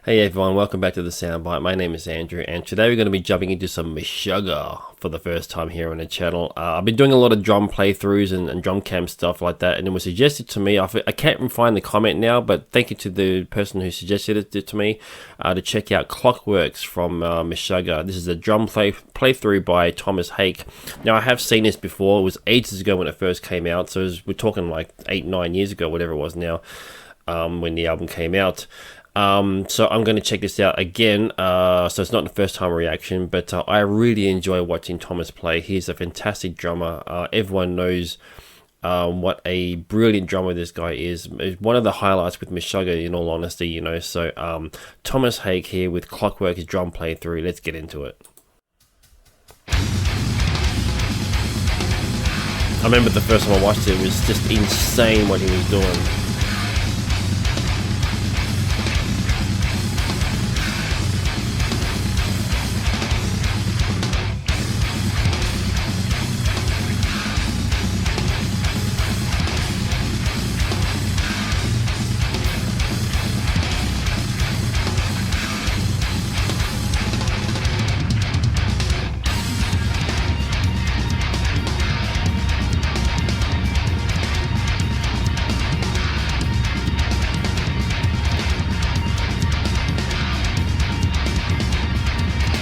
Hey everyone, welcome back to the Soundbyte. My name is Andrew, and today we're going to be jumping into some Meshuggah for the first time here on the channel. I've been doing a lot of drum playthroughs and drum cam stuff like that, and it was suggested to me. I can't find the comment now, but thank you to the person who suggested it to me to check out Clockworks from Meshuggah. This is a drum playthrough by Tomas Haake. Now, I have seen this before. It was ages ago when it first came out, so we're talking like 8-9 years ago, whatever it was now, when the album came out. So I'm going to check this out again. So it's not the first time reaction, but I really enjoy watching Tomas play. He's a fantastic drummer. Everyone knows what a brilliant drummer this guy is. It's one of the highlights with Meshuggah, in all honesty, you know. So Tomas Haake here with Clockworks drum playthrough. Let's get into it. I remember the first time I watched it, it was just insane what he was doing.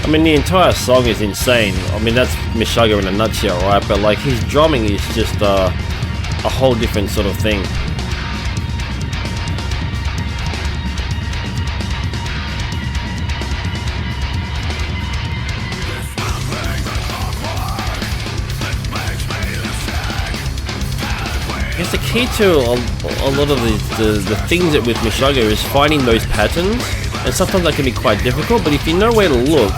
I mean, the entire song is insane. I mean, that's Meshuggah in a nutshell, right? But like, his drumming is just a whole different sort of thing. I guess the key to a lot of the things that with Meshuggah is finding those patterns, and sometimes that can be quite difficult, but if you know where to look,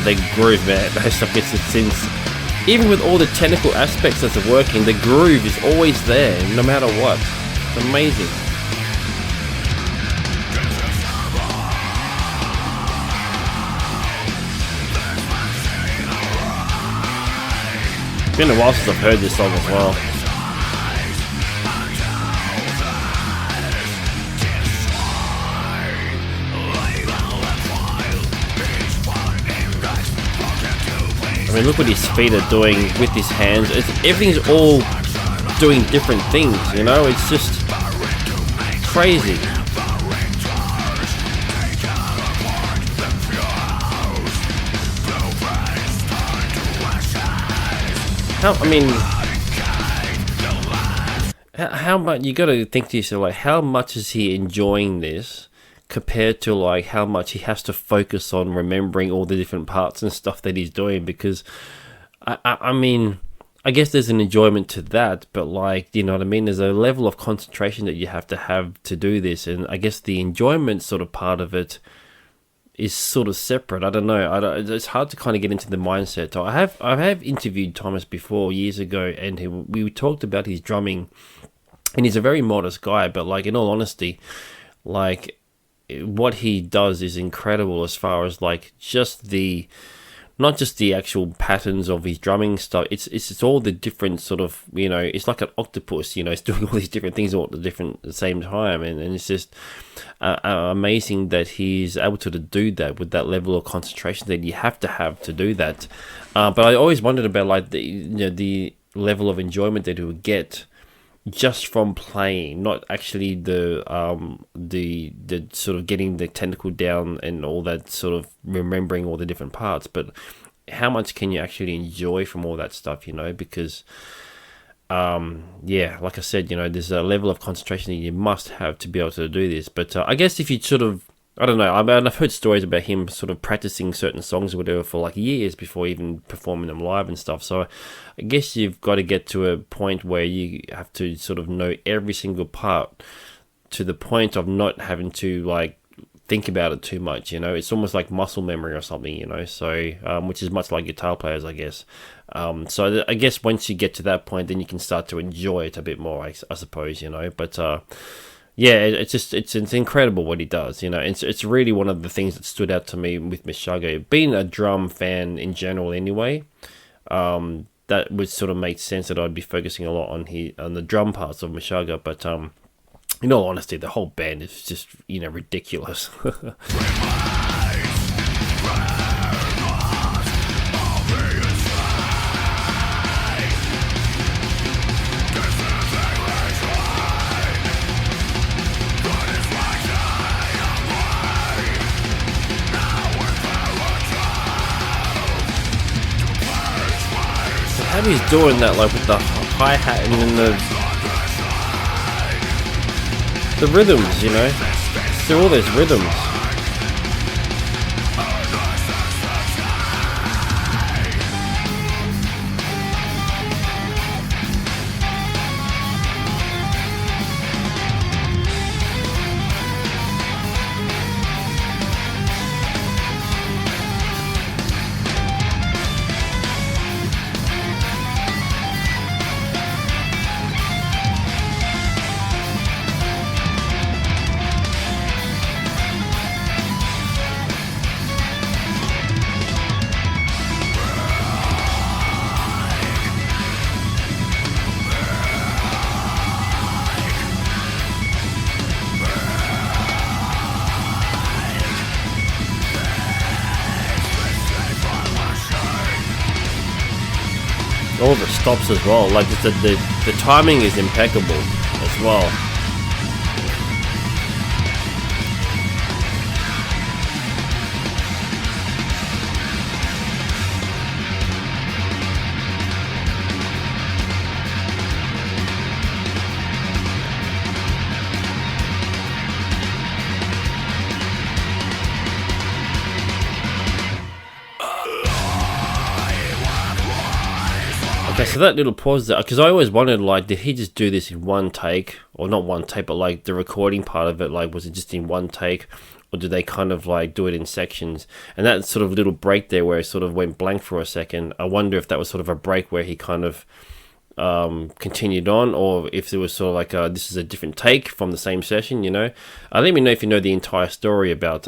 they groove, man. That stuff gets its sense. Even with all the technical aspects that's working, the groove is always there, no matter what. It's amazing. It's been a while since I've heard this song as well. I mean, look what his feet are doing with his hands. Everything's all doing different things, you know? It's just crazy. How much, you gotta think to yourself, like, how much is he enjoying this compared to like how much he has to focus on remembering all the different parts and stuff that he's doing? Because I mean, I guess there's an enjoyment to that, but like, you know what I mean, there's a level of concentration that you have to do this, and I guess the enjoyment sort of part of it is sort of separate. I don't know. It's hard to kind of get into the mindset. So I have interviewed Tomas before years ago, and we talked about his drumming, and he's a very modest guy, but like, in all honesty, like, what he does is incredible as far as like not just the actual patterns of his drumming stuff. It's all the different sort of, you know, it's like an octopus, you know, it's doing all these different things all at the same time, and it's just amazing that he's able to do that with that level of concentration that you have to do that. But I always wondered about like the level of enjoyment that he would get just from playing, not actually the sort of getting the technical down and all that, sort of remembering all the different parts, but how much can you actually enjoy from all that stuff, you know? Because yeah, like I said, you know, there's a level of concentration that you must have to be able to do this. But I guess if you sort of, I don't know, I've heard stories about him sort of practicing certain songs or whatever for like years before even performing them live and stuff. So I guess you've got to get to a point where you have to sort of know every single part to the point of not having to like think about it too much, you know. It's almost like muscle memory or something, you know. So, which is much like guitar players, I guess. So I guess once you get to that point, then you can start to enjoy it a bit more, I suppose, you know. But yeah, it's incredible what he does, you know. It's really one of the things that stood out to me with Meshuggah. Being a drum fan in general, anyway, that would sort of make sense that I'd be focusing a lot on the drum parts of Meshuggah. But in all honesty, the whole band is just, you know, ridiculous. How he's doing that, like with the hi-hat and then the rhythms, you know, through all those rhythms. All the stops as well, like the timing is impeccable as well. Okay, so that little pause there, because I always wondered, like, did he just do this in one take? Or not one take, but, like, the recording part of it, like, was it just in one take? Or did they kind of, like, do it in sections? And that sort of little break there where it sort of went blank for a second, I wonder if that was sort of a break where he kind of continued on, or if there was sort of like, this is a different take from the same session, you know? Let me know if you know the entire story about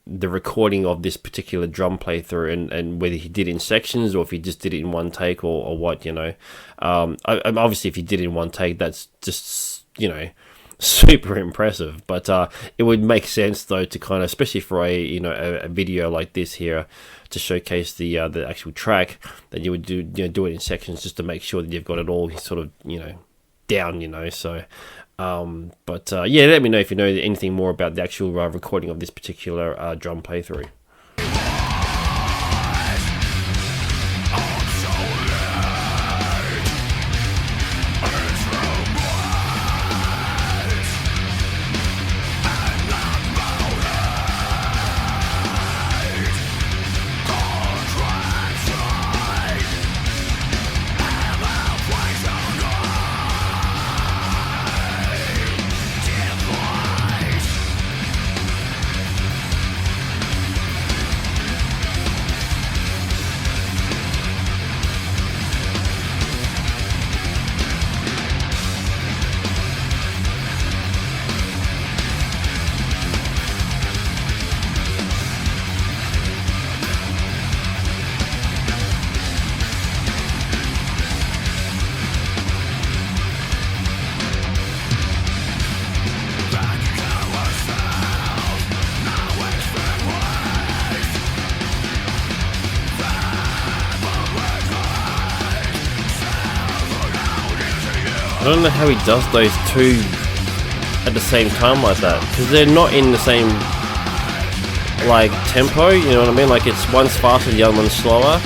the recording of this particular drum playthrough, and whether he did it in sections or if he just did it in one take, or what, you know. Obviously if he did it in one take, that's just, you know, super impressive, but it would make sense though to kind of, especially for a video like this here, to showcase the actual track, that you would do it in sections, just to make sure that you've got it all sort of, you know, down, you know. So yeah, let me know if you know anything more about the actual recording of this particular drum playthrough. I don't know how he does those two at the same time like that, because they're not in the same, like, tempo, you know what I mean? Like, it's one's faster, the other one's slower.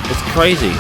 It's crazy.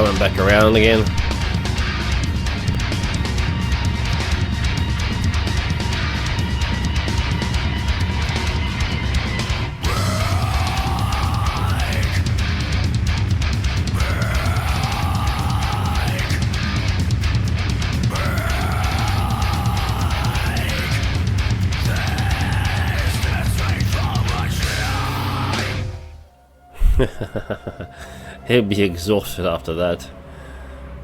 coming back around again. He'll be exhausted after that.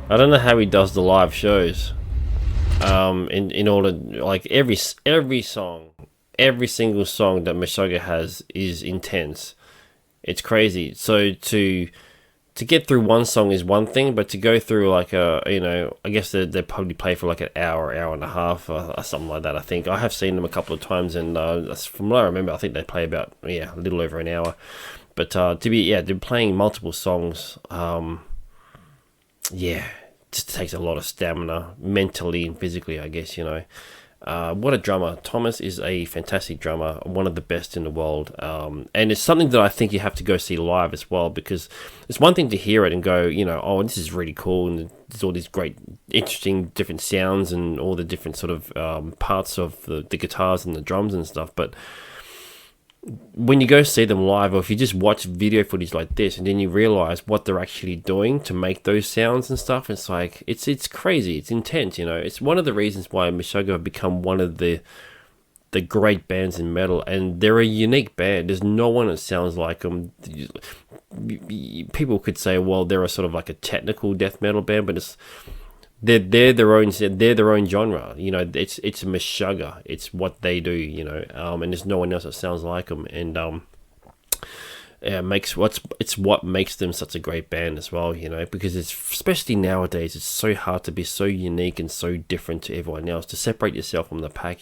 I don't know how he does the live shows. In order, like every song, every single song that Meshuggah has is intense. It's crazy. So to get through one song is one thing, but to go through like I guess they probably play for like an hour and a half, or something like that. I think I have seen them a couple of times, and from what I remember, I think they play about a little over an hour. But they're playing multiple songs. Just takes a lot of stamina, mentally and physically, I guess, What a drummer. Tomas is a fantastic drummer, one of the best in the world. And it's something that I think you have to go see live as well, because it's one thing to hear it and go, oh, this is really cool, and there's all these great, interesting, different sounds and all the different sort of parts of the guitars and the drums and stuff. But when you go see them live, or if you just watch video footage like this and then you realize what they're actually doing to make those sounds and stuff, it's like it's crazy, it's intense. It's one of the reasons why Meshuggah have become one of the great bands in metal, and they're a unique band. There's no one that sounds like them. People could say, well, they're a sort of like a technical death metal band, but they're their own genre. It's Meshuggah. It's what they do. And there's no one else that sounds like them. And it's what makes them such a great band as well. Because it's, especially nowadays, it's so hard to be so unique and so different to everyone else, to separate yourself from the pack.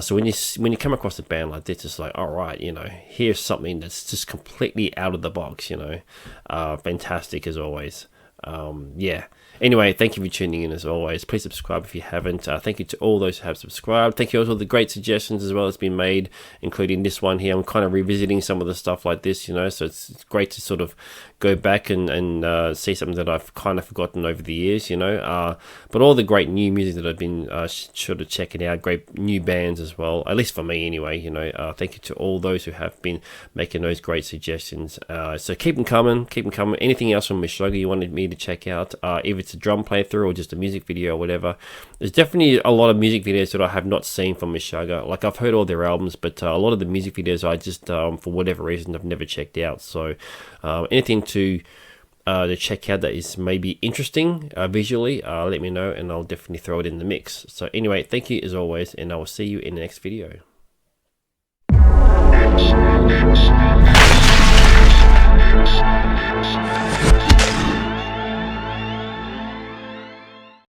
So when you come across a band like this, it's like, all right, here's something that's just completely out of the box. Fantastic as always. Anyway, thank you for tuning in as always. Please subscribe if you haven't. Thank you to all those who have subscribed. Thank you also for the great suggestions as well that's been made, including this one here. I'm kind of revisiting some of the stuff like this, so it's great to sort of go back and see something that I've kind of forgotten over the years, but all the great new music that I've been sort of checking out, great new bands as well, at least for me anyway, thank you to all those who have been making those great suggestions. So keep them coming. Anything else from Meshuggah you wanted me to check out, if it's a drum playthrough or just a music video or whatever. There's definitely a lot of music videos that I have not seen from Meshuggah. Like, I've heard all their albums, but a lot of the music videos I just, for whatever reason, I've never checked out. So anything to check out that is maybe interesting visually, let me know, and I'll definitely throw it in the mix. So anyway, thank you as always, and I will see you in the next video.